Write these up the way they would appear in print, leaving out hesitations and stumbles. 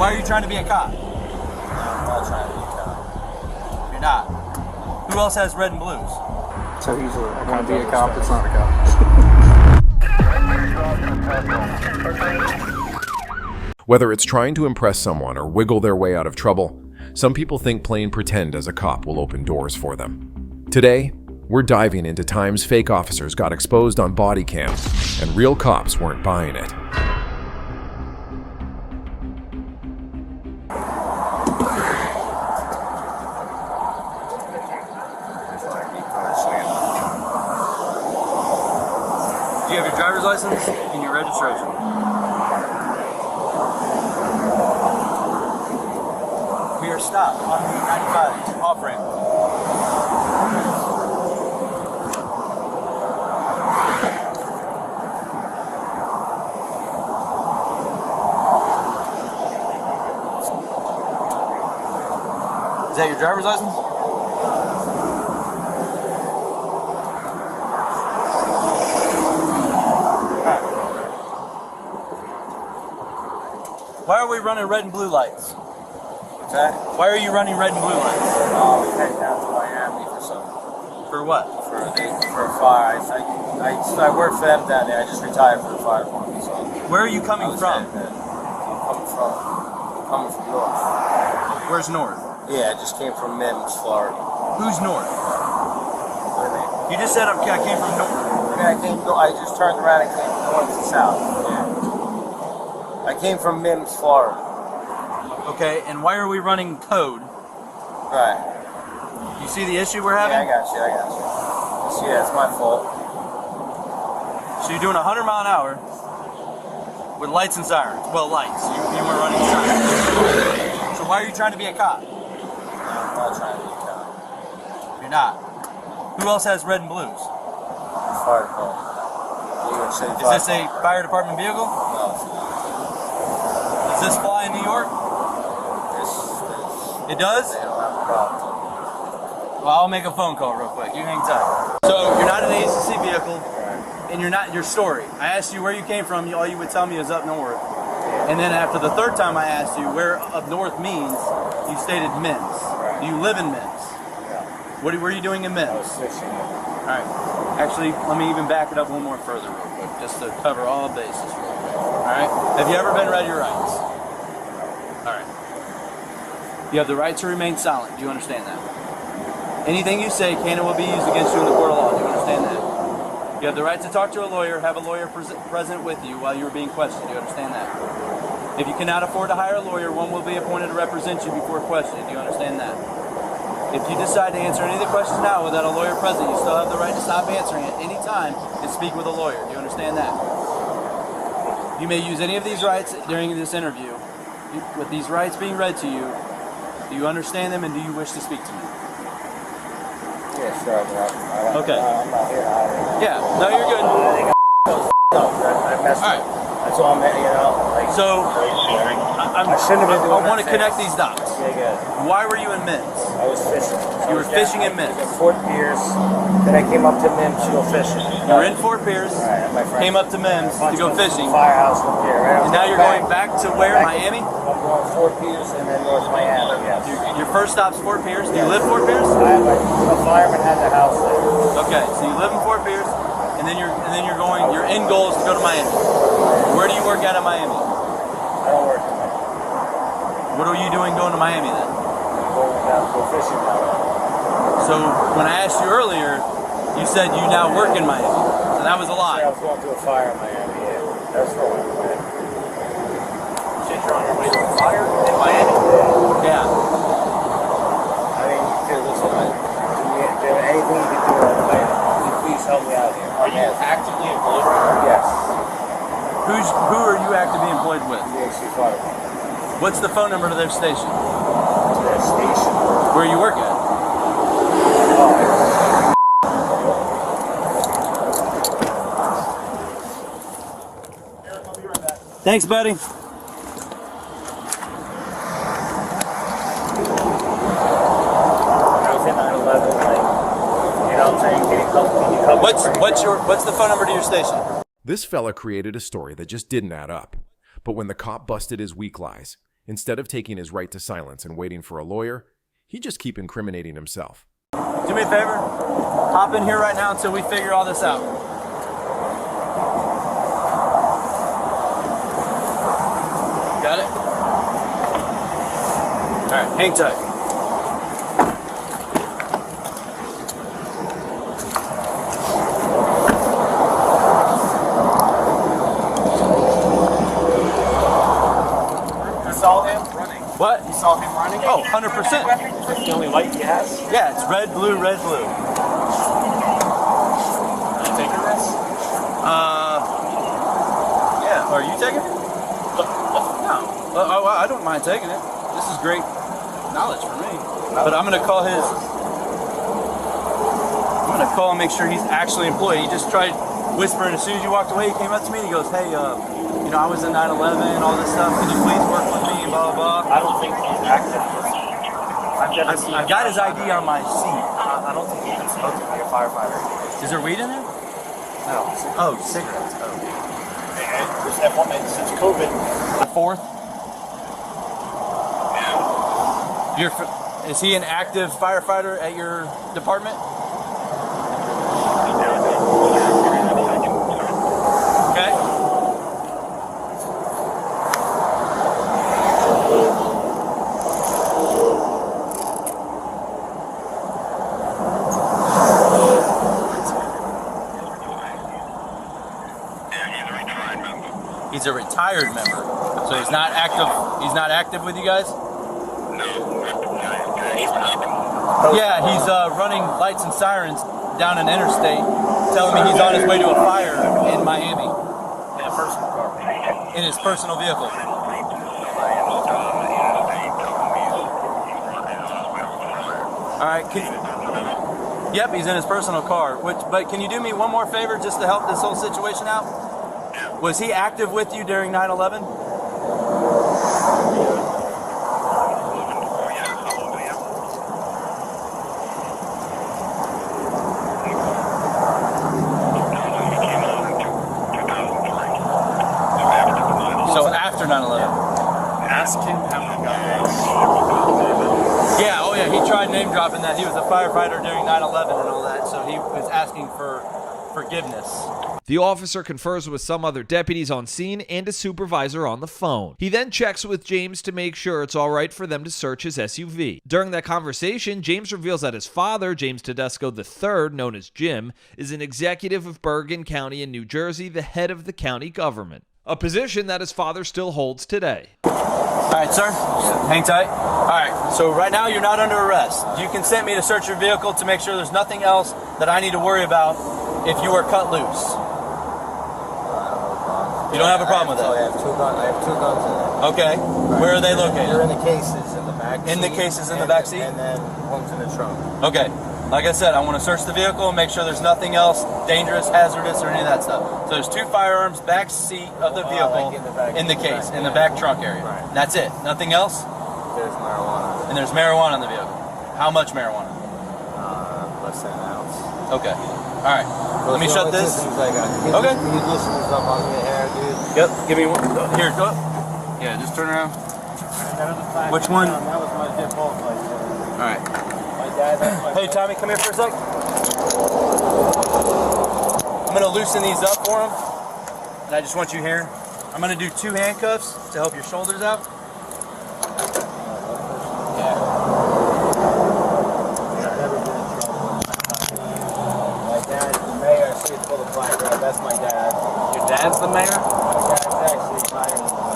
why are you trying to be a cop? I'm not trying to be a cop. You're not. Who else has red and blues? So he's going to be a cop that's not a cop. Whether it's trying to impress someone or wiggle their way out of trouble, some people think playing pretend as a cop will open doors for them. Today, we're diving into times fake officers got exposed on body cam and real cops weren't buying it. Do you have your driver's license and your registration? We are stopped on the 95 off ramp. Is that your driver's license? Why are we running red and blue lights? What's that? Why are you running red and blue lights? We headed down to Miami for something. For what? For a fire. I work for them down there. I just retired from the fire department. So Where are you coming from? I'm coming from north. Where's north? Yeah, I just came from Mims, Florida. Who's north? What do you mean? You just said I came from north. I just turned around and came from north to south. Yeah. I came from Mims, Florida. Okay, and why are we running code? Right. You see the issue we're having? Yeah, I got you. Yeah, it's my fault. So you're doing 100 mile an hour with lights and sirens. Well, lights. You were running sirens. So why are you trying to be a cop? No, I'm not trying to be a cop. You're not. Who else has red and blues? Fire department. New York City Is this a fire department vehicle? No, it's not. Does this fly in New York? It does? They don't have a problem. Well, I'll make a phone call real quick. You hang tight. So you're not an agency vehicle, and you're not your story. I asked you where you came from. All you would tell me is up north. And then after the third time I asked you where up north means, you stated Mims. Do you live in Mims? Yeah. What were you doing in Mims? I was fishing. All right. Actually, let me even back it up one more further real quick, just to cover all bases real quick. All right. Have you ever been read your rights? All right. You have the right to remain silent. Do you understand that? Anything you say can and will be used against you in the court of law. Do you understand that? You have the right to talk to a lawyer, have a lawyer present with you while you are being questioned. Do you understand that? If you cannot afford to hire a lawyer, one will be appointed to represent you before questioning. Do you understand that? If you decide to answer any of the questions now without a lawyer present, you still have the right to stop answering at any time and speak with a lawyer. Do you understand that? You may use any of these rights during this interview. With these rights being read to you, do you understand them and do you wish to speak to me? Yeah, sure. Okay. I'm not here to hide it. Yeah, no, you're good. I messed All right. up. That's all I'm, like. So, I shouldn't have been doing I want to that connect fast. these dots. Yeah. Why were you in Mims? I was fishing. You were fishing in Mims. In Fort Pierce. Then I came up to Mims to go fishing. You were in Fort Pierce, Right, and my friend came up to Mims to go fishing, Firehouse from here, right? and now you're going back to where? Miami? I'm going Fort Pierce and then North Miami, yes. Your first stop's Fort Pierce. Do you live Fort Pierce? I have a fireman has a house there. Okay, so you live in Fort Pierce, and then you're going. Your end goal is to go to Miami. Where do you work out of Miami? I don't work in there. What are you doing going to Miami then? I'm going down to go fishing now. So when I asked you earlier, you said you now work in Miami. So that was a I lie. was going to a fire in Miami, yeah. That's wrong. Shit, you're on your way to a fire in Miami? Yeah. I mean, listen, anything you can do, please help me out here. Are you actively employed? Yes. Who are you actively employed with? DXC Fire. What's the phone number to their station? Their station. Where you work at? Thanks, buddy. What's the phone number to your station? This fella created a story that just didn't add up. But when the cop busted his weak lies, Instead of taking his right to silence and waiting for a lawyer, he'd just keep incriminating himself. Do me a favor, hop in here right now until we figure all this out. Got it? All right, hang tight. What? You saw him running? Oh, 100%. That's the only light he has? Yeah, it's red, blue, red, blue. Are you taking this? Yeah. Are you taking it? No. I don't mind taking it. This is great knowledge for me. But I'm going to call his... I'm going to call and make sure he's actually employed. He just tried whispering as soon as you walked away. He came up to me and he goes, hey, you know, I was in 9/11 and all this stuff. Can you please work with me? And blah, blah, blah. I don't think he's active. I've got his ID on my seat. I don't think he can smoke to be a firefighter. Is there weed in there? No. Oh, cigarettes. Oh. Just F1, since COVID. The 4th? Is he an active firefighter at your department? Okay. He's a retired member, so he's not active. He's not active with you guys. Yeah, he's running lights and sirens down an interstate, telling me he's on his way to a fire in Miami. In a personal car. In his personal vehicle. All right. Yep, he's in his personal car. But can you do me one more favor just to help this whole situation out? Was he active with you during 9/11? So after 9/11. Ask him how many guys. Yeah, oh yeah, he tried name dropping that he was a firefighter during 9/11 and all that, so he was asking for forgiveness. The officer confers with some other deputies on scene and a supervisor on the phone. He then checks with James to make sure it's all right for them to search his SUV. During that conversation, James reveals that his father, James Tedesco III, known as Jim, is an executive of Bergen County in New Jersey, the head of the county government. A position that his father still holds today. All right, sir. Hang tight. All right, so right now you're not under arrest. You consent me to search your vehicle to make sure there's nothing else that I need to worry about if you were cut loose. You don't have a problem with that? I have two guns in there. Okay. Right. Where are they located? They're in the cases in the back seat. In the cases in the back seat? And then one's in the trunk. Okay. Like I said, I want to search the vehicle and make sure there's nothing else dangerous, hazardous, or any of that stuff. So there's two firearms, back seat of the vehicle, like in the case, in the back trunk area. Right. That's it. Nothing else? There's marijuana. And there's marijuana in the vehicle. How much marijuana? Less than an ounce. Okay. All right. Let me shut this. Okay. Okay. Can you loosen this up on your hair, dude? Yep. Give me one. Here, go. Yeah, just turn around. Which one? That was my dip off like that. All right. My dad, that's my Hey, Tommy, come here for a sec. I'm going to loosen these up for him. And I just want you here. I'm going to do 2 handcuffs to help your shoulders out. Yeah. I've never been in trouble. My dad, the mayor, she's full of black guy. That's my dad. Your dad's the mayor? My dad's actually higher than the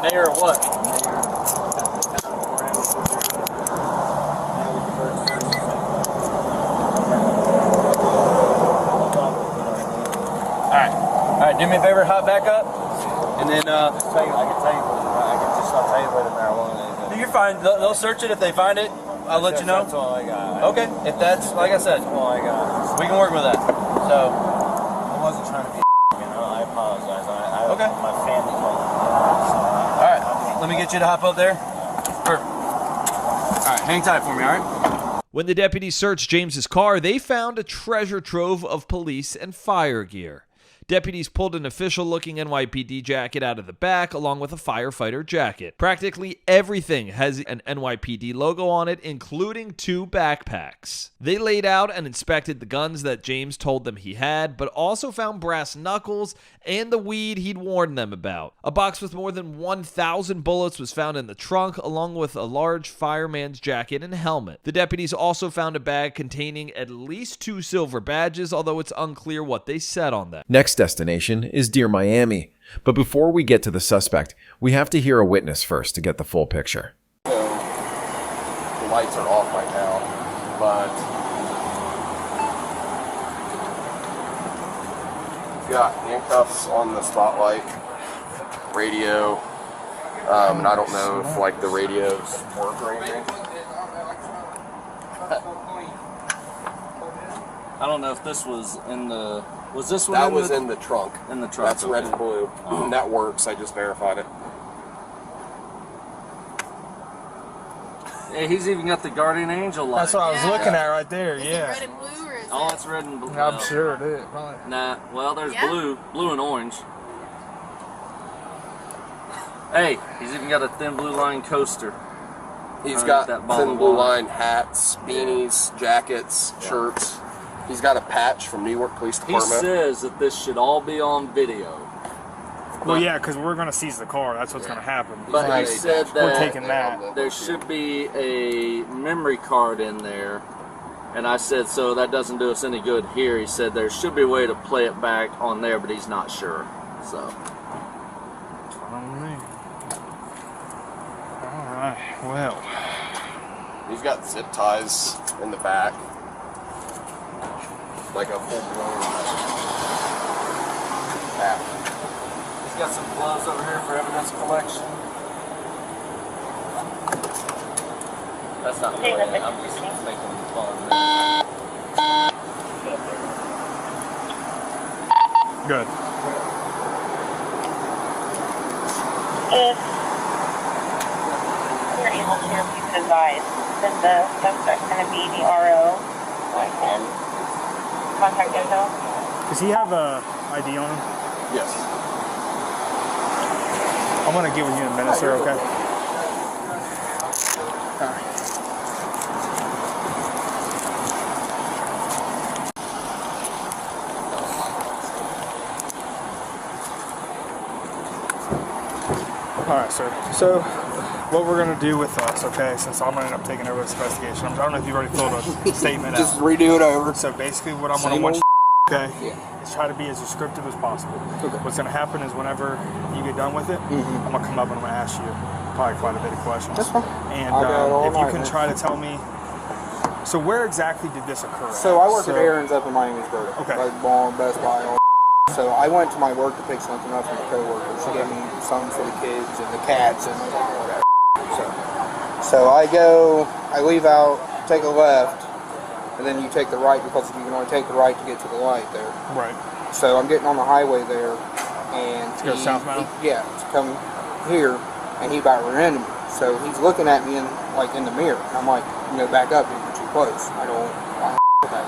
mayor. Mayor of what? All right, do me a favor, hop back up. And then, I can tell you where the marijuana is. you're fine. They'll search it if they find it. I'll let you know. That's all I got. Okay, if that's, like I said, That's all I got. we can work with that. So, I wasn't trying to be I apologize. Okay. My family called me. all right, let me get you to hop up there. Perfect. All right, hang tight for me, all right? When the deputies searched James's car, they found a treasure trove of police and fire gear. Deputies pulled an official-looking NYPD jacket out of the back, along with a firefighter jacket. Practically everything has an NYPD logo on it, including 2 backpacks. They laid out and inspected the guns that James told them he had, but also found brass knuckles and the weed he'd warned them about. A box with more than 1,000 bullets was found in the trunk, along with a large fireman's jacket and helmet. The deputies also found a bag containing at least 2 silver badges, although it's unclear what they said on them. Next destination is Deer, Miami. But before we get to the suspect, we have to hear a witness first to get the full picture. So, the lights are off right now, but we've got handcuffs on the spotlight, radio, and I don't know if like the radios work or anything. I don't know if this was in the. Was this one? That was in the trunk. In the trunk. That's red and blue. That works. I just verified it. Yeah, he's even got the guardian angel light. That's what I was looking at right there. Is Yeah. it red and blue or is Oh, it? it's red and blue. I'm sure it is. Probably. Nah. Well, there's Yeah. blue and orange. Hey, he's even got a thin blue line coaster. He's I got like that ball thin of blue line. line hats, beanies, jackets, shirts. He's got a patch from New York Police He Department. says that this should all be on video. Well, yeah, because we're going to seize the car. That's what's going to happen. But he Right. said We're that taking that. there should be a memory card in there. And I said, so that doesn't do us any good here. He said there should be a way to play it back on there, but he's not sure. So. All right. Well, He's got zip ties in the back. Like a full-blown hat. He's got some gloves over here for evidence collection. That's not the way. I'm just making fun. good. If you're able to, please advise that the suspect's going to be the RO and contact info. Does he have a ID on him? Yes. I'm going to get with you in a minute, sir, okay? All right, sir. So, what we're going to do with us, okay, since I'm going to end up taking over this investigation, I don't know if you've already filled a statement Just out. redo it over. So basically what I'm going to Same want old you to do, okay, Yeah. is try to be as descriptive as possible. Okay. What's going to happen is whenever you get done with it, I'm going to come up and I'm going to ask you probably quite a bit of questions. That's fine. And I'll go all if you night, can man. try to tell me, so where exactly did this occur? So I work So- at Aaron's up in Miamisburg. Okay. Like Walmart, Best Buy, all. So I went to my work to pick something up from a coworker. She gave me something for the kids and the cats and whatever. So I go, I leave out, take a left, and then you take the right because you can only take the right to get to the light there. Right. So I'm getting on the highway there, and To go southbound? yeah, to come here, and he about ran into me. So he's looking at me in the mirror, and I'm like, back up, you're too close. I don't want to that.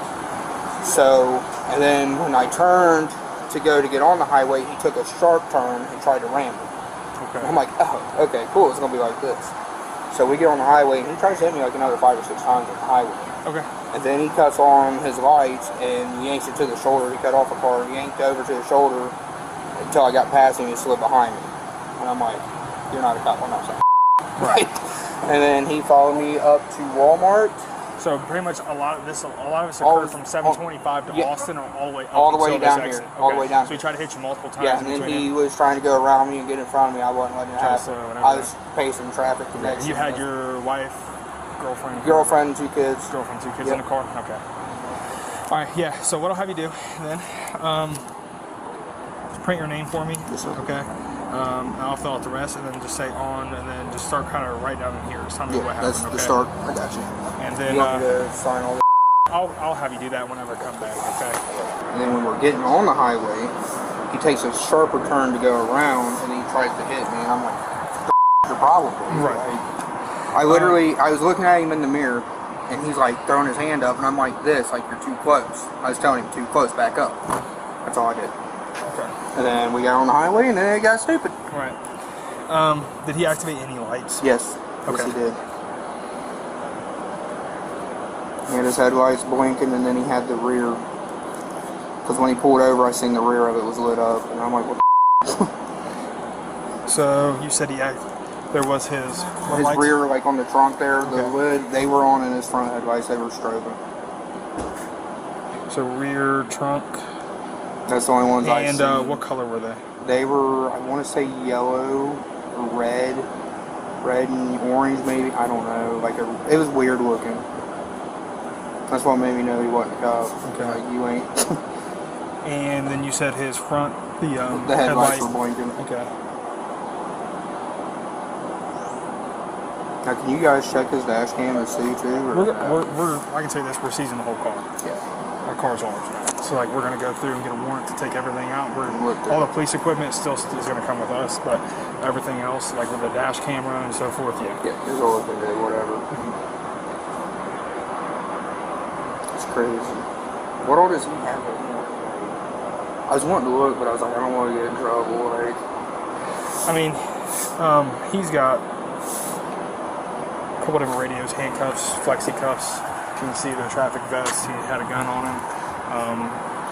So, and then when I turned to go to get on the highway, he took a sharp turn and tried to ram me. Okay. I'm like, oh, okay, cool, it's gonna be like this. So we get on the highway, and he tries to hit me like another 5 or 6 times on the highway. Okay. And then he cuts on his lights and yanks it to the shoulder. He cut off a car, yanked over to the shoulder until I got past him and slid behind me. And I'm like, you're not a cop, I'm not saying. Right. And then he followed me up to Walmart. So pretty much a lot of this All- occurred from 725 to yeah. Austin, or all the way up All the way until this down here. exit? All the Okay. way down So he tried to hit you multiple times. Yeah, in and then between he it? was trying to go around me and get in front of me. I wasn't letting it Trying to happen. slow and I was everything. pacing traffic the next. You had your wife, girlfriend, girlfriend, 2 kids. girlfriend, 2 kids Yep. in the car. Okay. All right. Yeah. So what I'll have you do then? Print your name for me. Yes, sir. Okay. And I'll fill out the rest, and then just say on, and then just start kind of right down in here. Just tell me Yeah, what happened. that's okay? the start. I got you. And then You want me to sign all I'll have you do that whenever I come back. Okay. And then when we're getting on the highway, he takes a sharper turn to go around, and he tries to hit me, and I'm like, "What's your problem?" Right. I literally, I was looking at him in the mirror, and he's like throwing his hand up, and I'm like this, like, you're too close. I was telling him, too close, back up. That's all I did. Okay. And then we got on the highway, and then it got stupid. Right. Did he activate any lights? Yes. Okay. Yes, he did. He had his headlights blinking, and then he had the rear. Because when he pulled over, I seen the rear of it was lit up, and I'm like, what the So you said there was his His lights? rear, like on the trunk there, the Okay. lid, they were on, and his front headlights, they were strobing. So rear trunk. That's the only ones I And seen. what color were they? They were, I want to say yellow or red and orange maybe. I don't know. Like it was weird looking. That's what made me know he wasn't a cop. Okay. Like you ain't. And then you said his front, the headlights headlight. were blinking. Okay. Now, can you guys check his dash cam and see too? Or, I can tell you this, we're seizing the whole car. yeah. Our car's ours. So like we're gonna go through and get a warrant to take everything out. Look All the police equipment still is gonna come with us, but everything else, like with the dash camera and so forth, yeah. Yeah, he's all looking good, whatever. It's crazy. What all does he have? I was wanting to look, but I was like, I don't want to get in trouble. Like, I mean, he's got a couple different radios, handcuffs, flexi cuffs. You can see the traffic vest. He had a gun on him.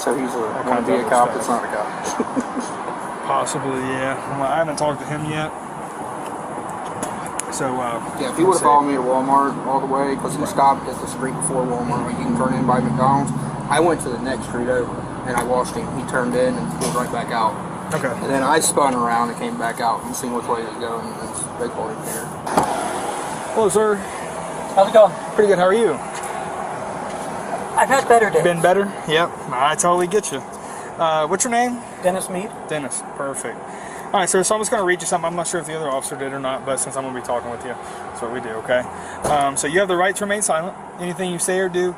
so he's All going kinds to be of a cop other that's stuff. not a cop. Possibly, yeah. Well, I haven't talked to him yet. So, Yeah, if he would have followed me to Walmart all the way, because he stopped at the street before Walmart, like you can turn in by McDonald's. I went to the next street over, and I watched him. He turned in and pulled right back out. okay. And then I spun around and came back out and seen which way he was going, and they called him here. Hello, sir. How's it going? Pretty good. How are you? I've had better days. Been better? Yep. I totally get you. What's your name? Dennis Mead. Dennis. Perfect. All right, sir. So I'm just going to read you something. I'm not sure if the other officer did or not, but since I'm going to be talking with you, that's what we do, okay? So you have the right to remain silent. Anything you say or do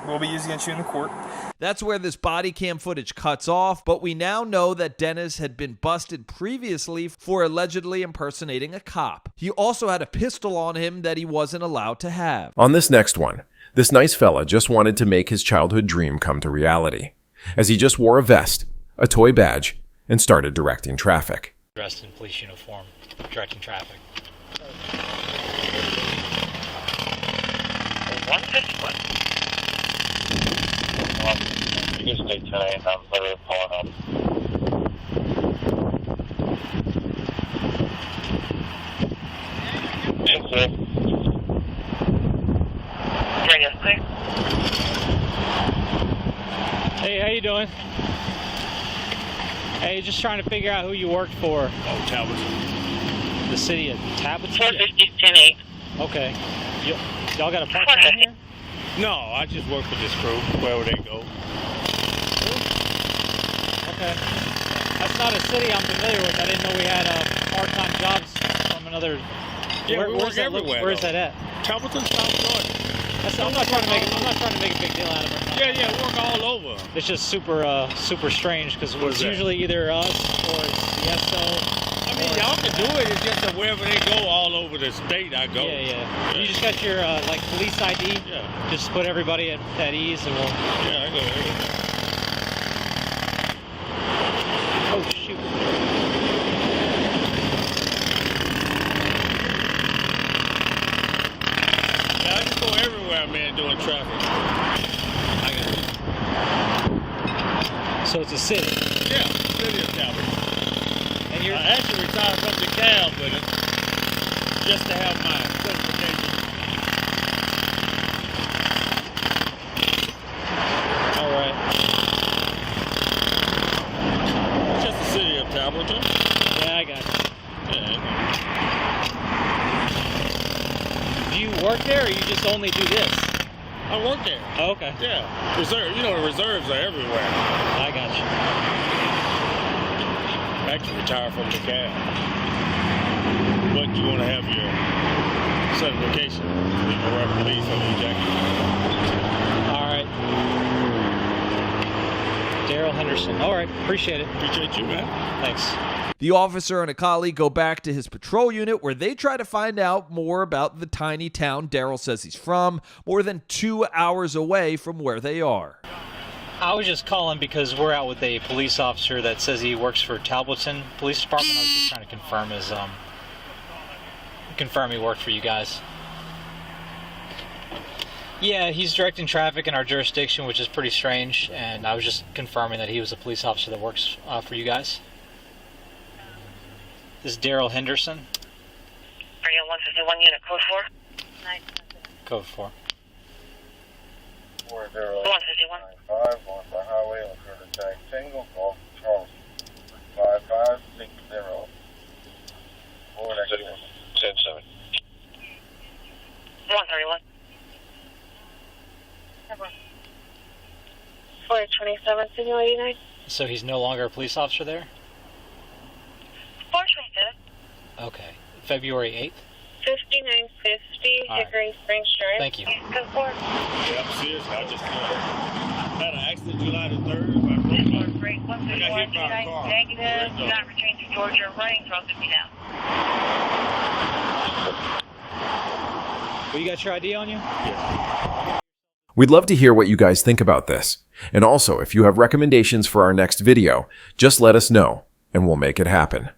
will be used against you in the court. That's where this body cam footage cuts off, but we now know that Dennis had been busted previously for allegedly impersonating a cop. He also had a pistol on him that he wasn't allowed to have. On this next one, this nice fella just wanted to make his childhood dream come to reality, as he just wore a vest, a toy badge, and started directing traffic. Dressed in police uniform, directing traffic. 151. You can stay today and I'm literally pulling up. Yes, sir. Yes, sir. Hey, how you doing? Hey, just trying to figure out who you worked for. Oh, Tableton. The city of Tableton? 450-10-8. Okay. Y'all got a part-time here? No, I just work for this crew, wherever they go. Okay. That's not a city I'm familiar with. I didn't know we had part-time jobs from another... Yeah, we work everywhere. Where is that at? Templeton, South Georgia. I'm not trying to make a big deal out of it. Yeah, work all over. It's just super strange because it's usually either us or it's the SO. I mean, y'all can do it. It's just that wherever they go, all over the state, I go. Yeah. You just got your like police ID. Yeah. Just put everybody at ease, and we'll. Yeah, I go everywhere. Oh shoot. Yeah, I just go everywhere, man, doing traffic. I got So it's a city. Yeah, city of Calvert. And you're I actually retired from the cab with it, just to have my certification. all right. Just the city of Tableton. Yeah, I got you. Yeah. Do you work there, or you just only do this? I work there. Oh, okay. Yeah. Reserve, the reserves are everywhere. I got you. I actually retired from the cab. But you want to have your certification. You can wear police on your jacket. All right. Daryl Henderson. All right. Appreciate it. Appreciate you, man. Thanks. The officer and a colleague go back to his patrol unit where they try to find out more about the tiny town Daryl says he's from, more than 2 hours away from where they are. I was just calling because we're out with a police officer that says he works for Talbotton Police Department. I was just trying to confirm he worked for you guys. Yeah, he's directing traffic in our jurisdiction, which is pretty strange, and I was just confirming that he was a police officer that works for you guys. This is Daryl Henderson. Are you on 151 unit code 4? Code 4. 151. 5 on the highway on Curtis Tag Single, Golf Charleston. 5560. 10-7. 131. 427, signal 89. So he's no longer a police officer there? 427. Okay. February 8th? 5950, All right. Hickory Springs Drive. Thank you. Code 4. Yeah, I'm serious. I just had an accident July the 3rd. Break 131, negative. Do not return to Georgia. Running 1250 now. Well, you got your ID on you? We'd love to hear what you guys think about this. And also, if you have recommendations for our next video, just let us know, and we'll make it happen.